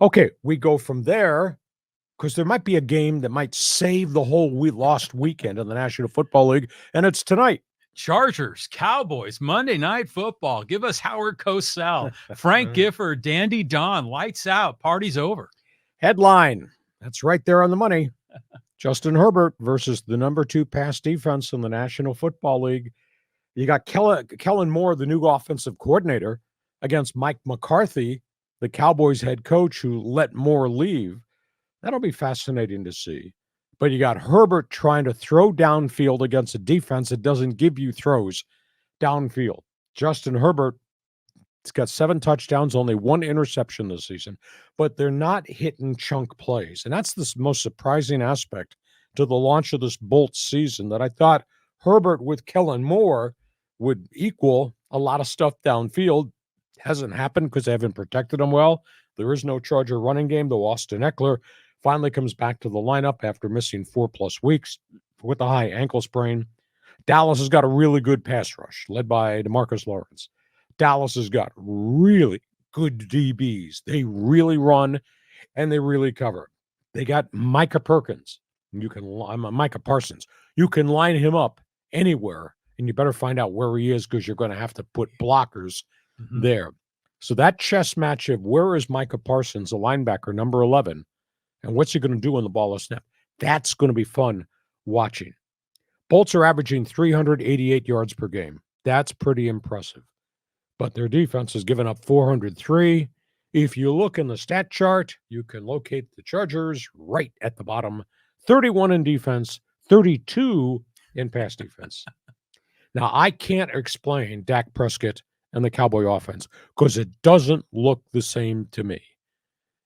Okay, we go from there because there might be a game that might save the whole lost weekend in the National Football League, and it's tonight. Chargers, Cowboys, Monday Night Football. Give us Howard Cosell, Frank Gifford, Dandy Don. Lights out. Party's over. Headline. That's right there on the money. Justin Herbert versus the number 2 pass defense in the National Football League. You got Kellen Moore, the new offensive coordinator, against Mike McCarthy, the Cowboys head coach who let Moore leave. That'll be fascinating to see. But you got Herbert trying to throw downfield against a defense that doesn't give you throws downfield. Justin Herbert has got 7 touchdowns, only 1 interception this season, but they're not hitting chunk plays. And that's the most surprising aspect to the launch of this Bolts season, that I thought Herbert with Kellen Moore would equal a lot of stuff downfield. Hasn't happened because they haven't protected him well. There is no Charger running game, though Austin Eckler finally comes back to the lineup after missing 4+ weeks with a high ankle sprain. Dallas has got a really good pass rush led by DeMarcus Lawrence. Dallas has got really good DBs. They really run and they really cover. They got Micah Parsons. You can line him up anywhere, and you better find out where he is because you're going to have to put blockers there. So that chess match of where is Micah Parsons, a linebacker, number 11, and what's he going to do when the ball is snapped? That's going to be fun watching. Bolts are averaging 388 yards per game. That's pretty impressive. But their defense has given up 403. If you look in the stat chart, you can locate the Chargers right at the bottom. 31 in defense, 32 in pass defense. Now, I can't explain Dak Prescott and the Cowboy offense because it doesn't look the same to me.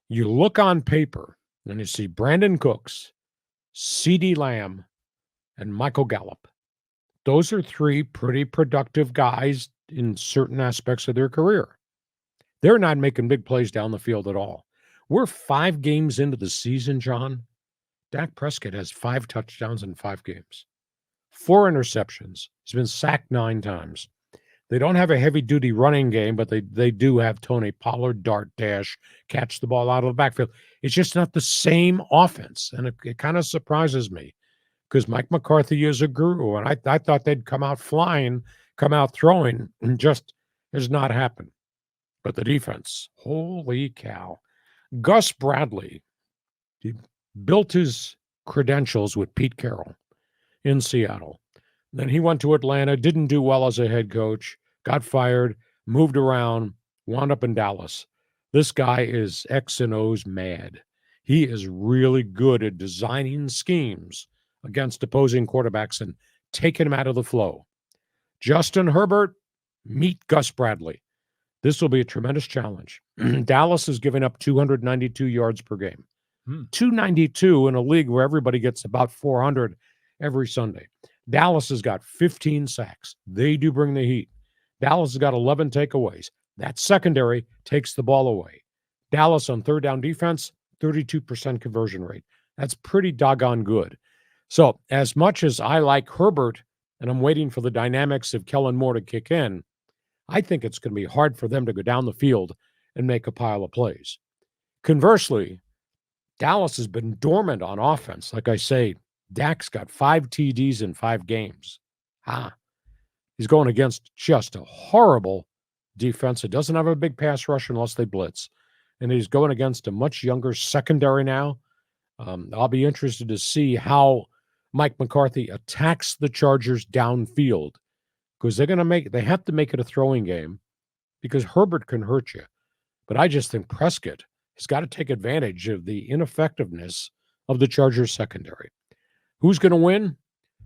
You look on paper and you see Brandon Cooks, CeeDee Lamb, and Michael Gallup. Those are 3 pretty productive guys in certain aspects of their career. They're not making big plays down the field at all. We're 5 games into the season, John. Dak Prescott has 5 touchdowns in 5 games, 4 interceptions. He's been sacked 9 times. They don't have a heavy-duty running game, but they do have Tony Pollard, dart, dash, catch the ball out of the backfield. It's just not the same offense, and it kind of surprises me because Mike McCarthy is a guru, and I thought they'd come out flying, come out throwing, and just has not happened. But the defense, holy cow. Gus Bradley, he built his credentials with Pete Carroll in Seattle. Then he went to Atlanta, didn't do well as a head coach, got fired, moved around, wound up in Dallas. This guy is X and O's mad. He is really good at designing schemes against opposing quarterbacks and taking them out of the flow. Justin Herbert, meet Gus Bradley. This will be a tremendous challenge. Dallas is giving up 292 yards per game. 292 in a league where everybody gets about 400 every Sunday. Dallas has got 15 sacks. They do bring the heat. Dallas has got 11 takeaways. That secondary takes the ball away. Dallas on third down defense, 32% conversion rate. That's pretty doggone good. So as much as I like Herbert, and I'm waiting for the dynamics of Kellen Moore to kick in, I think it's going to be hard for them to go down the field and make a pile of plays. Conversely, Dallas has been dormant on offense. Like I say, Dak's got 5 TDs in 5 games. He's going against just a horrible defense. It doesn't have a big pass rush unless they blitz. And he's going against a much younger secondary now. I'll be interested to see how Mike McCarthy attacks the Chargers downfield because they have to make it a throwing game because Herbert can hurt you. But I just think Prescott has got to take advantage of the ineffectiveness of the Chargers secondary. Who's going to win?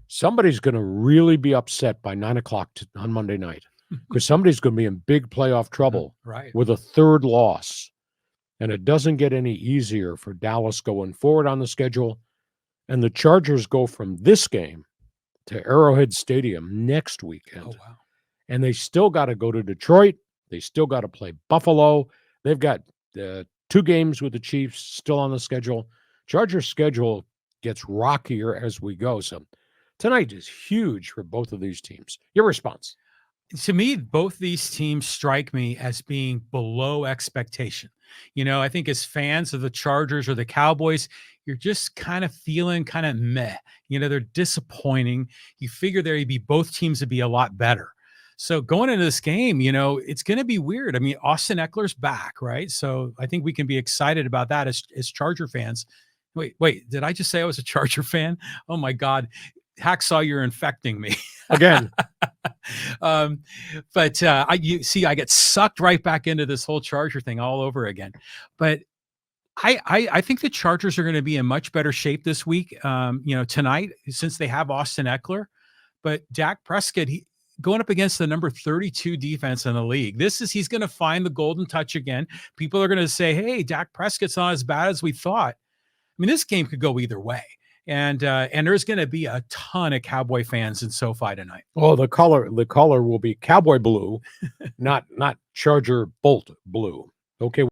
Somebody's going to really be upset by 9 o'clock on Monday night because somebody's going to be in big playoff trouble with a 3rd loss. And it doesn't get any easier for Dallas going forward on the schedule. And the Chargers go from this game to Arrowhead Stadium next weekend. Oh, wow. And they still got to go to Detroit. They still got to play Buffalo. They've got 2 games with the Chiefs still on the schedule. Chargers' schedule gets rockier as we go. So tonight is huge for both of these teams. Your response? To me, both these teams strike me as being below expectation. I think as fans of the Chargers or the Cowboys, you're just kind of feeling kind of meh. They're disappointing. You figure there'd be both teams would be a lot better. So going into this game, it's going to be weird. I mean, Austin Eckler's back, right? So I think we can be excited about that as Charger fans. Wait, did I just say I was a Charger fan? Oh my God. Hacksaw, you're infecting me. Again. But I get sucked right back into this whole Charger thing all over again. But I think the Chargers are going to be in much better shape this week. Tonight, since they have Austin Eckler, but Dak Prescott, going up against the number 32 defense in the league. He's going to find the golden touch again. People are going to say, "Hey, Dak Prescott's not as bad as we thought." I mean, this game could go either way. And there's going to be a ton of Cowboy fans in SoFi tonight. Well, the color will be Cowboy blue, not Charger Bolt blue. Okay.